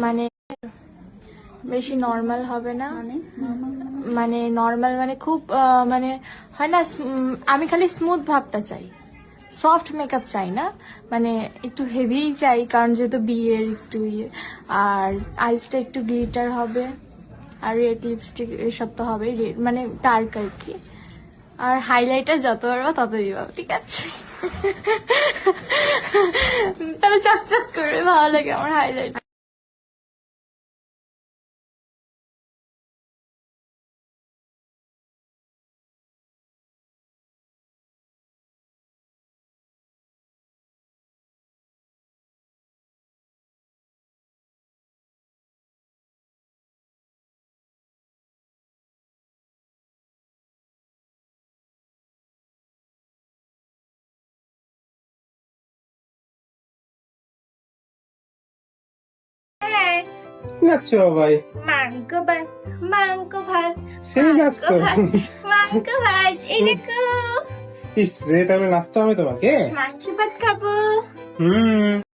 মানে বেশি নর্মাল হবে না, মানে নর্মাল মানে খুব মানে হয় না, আমি খালি স্মুথ ভাবটা চাই, সফট মেকআপ চাই না, মানে একটু হেভিই চাই, কারণ যেহেতু বিয়ের একটু ইয়ে। আর আইসটা একটু গ্লিটার হবে, আর রেড লিপস্টিক এসব তো হবে, রেড মানে ডার্ক আর কি। আর হাইলাইটার যত পারবো তত দিবা, ঠিক আছে? তাহলে চকচক করে ভালো লাগে আমার হাইলাইট। নাচছো ভাই? মাংস ভাত, মাংস ভাত, সেই নাচ তো। মাংস ভাত, এই দেখো ইস রে, তাহলে নাচতে হবে তোমাকে। মাংস ভাত খাবো। হুম।